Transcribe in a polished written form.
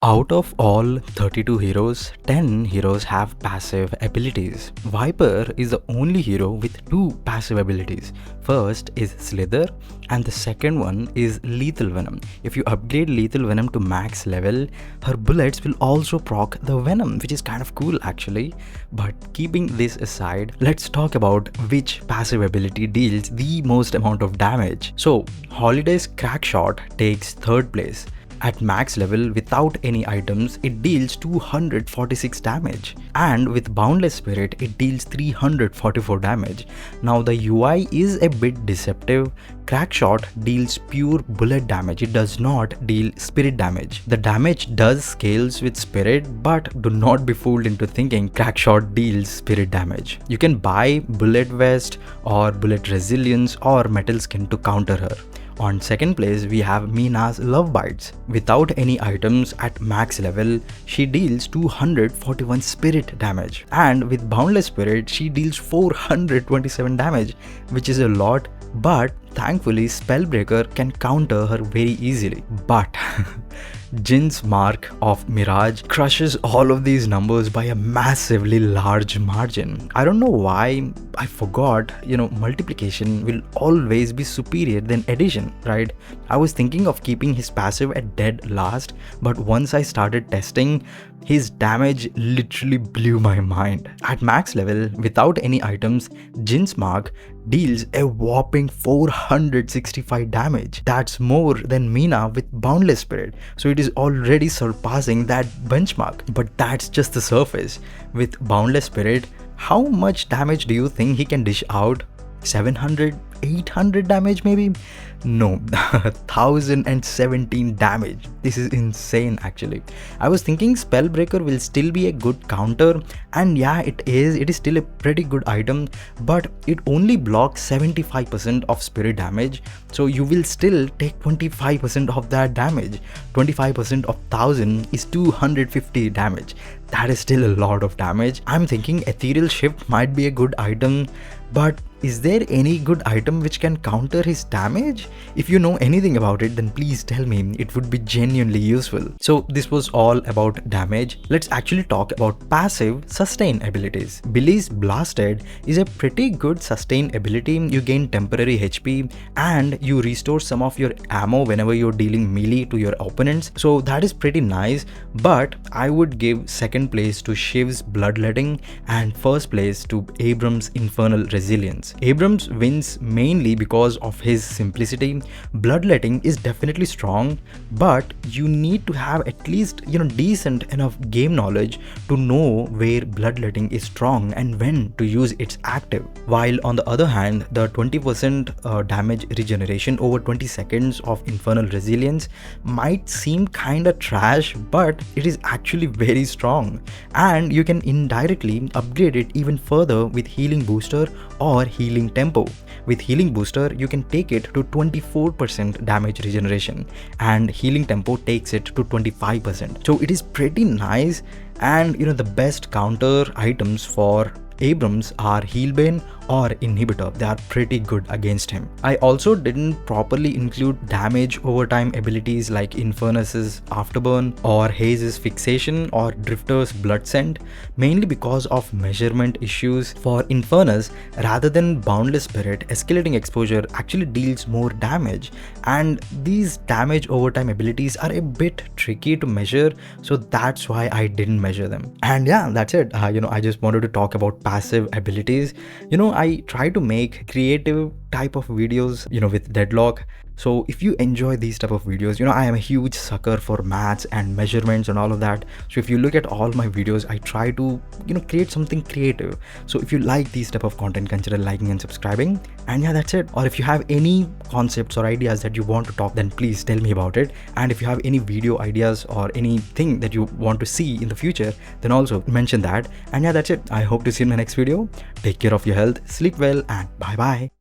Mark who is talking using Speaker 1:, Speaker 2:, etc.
Speaker 1: Out of all 32 heroes, 10 heroes have passive abilities. Vyper is the only hero with 2 passive abilities. First is Slither and the second one is Lethal Venom. If you upgrade Lethal Venom to max level, her bullets will also proc the Venom, which is kind of cool actually. But keeping this aside, let's talk about which passive ability deals the most amount of damage. So, Holiday's Crackshot takes 3rd place. At max level, without any items, it deals 246 damage, and with Boundless Spirit, it deals 344 damage. Now the UI is a bit deceptive. Crackshot deals pure bullet damage, it does not deal spirit damage. The damage does scales with spirit, but do not be fooled into thinking Crackshot deals spirit damage. You can buy Bullet Vest or Bullet Resilience or Metal Skin to counter her. On 2nd place, we have Mina's Love Bites. Without any items at max level, she deals 241 spirit damage. And with Boundless Spirit, she deals 427 damage, which is a lot, but thankfully Spellbreaker can counter her very easily. But Djinn's Mark of Mirage crushes all of these numbers by a massively large margin. I don't know why, I forgot, multiplication will always be superior than addition, right? I was thinking of keeping his passive at dead last, but once I started testing, his damage literally blew my mind. At max level, without any items, Djinn's Mark deals a whopping 465 damage. That's more than Mina with Boundless Spirit, so it is already surpassing that benchmark. But that's just the surface. With Boundless Spirit, how much damage do you think he can dish out? 700, 800 damage maybe? No, 1017 damage. This is insane actually. I was thinking Spellbreaker will still be a good counter, and yeah, it is still a pretty good item, but it only blocks 75% of spirit damage, so you will still take 25% of that damage. 25% of 1000 is 250 damage. That is still a lot of damage. I'm thinking Ethereal Shift might be a good item, but is there any good item which can counter his damage? If you know anything about it, then please tell me. It would be genuinely useful. So this was all about damage. Let's actually talk about passive sustain abilities. Billy's Blasted is a pretty good sustain ability. You gain temporary HP and you restore some of your ammo whenever you're dealing melee to your opponents. So that is pretty nice, but I would give 2nd place to Shiv's Bloodletting and 1st place to Abrams' Infernal Resilience. Abrams wins mainly because of his simplicity. Bloodletting is definitely strong, but you need to have at least decent enough game knowledge to know where Bloodletting is strong and when to use its active. While on the other hand, the 20% damage regeneration over 20 seconds of Infernal Resilience might seem kinda trash, but it is actually very strong, and you can indirectly upgrade it even further with Healing Booster or Healing Tempo. With Healing Booster, you can take it to 24% damage regeneration, and Healing Tempo takes it to 25%. So it is pretty nice, and the best counter items for Abrams are Healbane or Inhibitor. They are pretty good against him. I also didn't properly include damage overtime abilities like Infernus's Afterburn or Haze's Fixation or Drifter's Blood Scent, mainly because of measurement issues. For Infernus, rather than Boundless Spirit, Escalating Exposure actually deals more damage, and these damage overtime abilities are a bit tricky to measure, so that's why I didn't measure them. And yeah, that's it. I just wanted to talk about passive abilities. I try to make creative type of videos, with Deadlock. So if you enjoy these type of videos, I am a huge sucker for maths and measurements and all of that. So if you look at all my videos, I try to, create something creative. So if you like these type of content, consider liking and subscribing. And yeah, that's it. Or if you have any concepts or ideas that you want to talk, then please tell me about it. And if you have any video ideas or anything that you want to see in the future, then also mention that. And yeah, that's it. I hope to see you in my next video. Take care of your health, sleep well, and bye bye.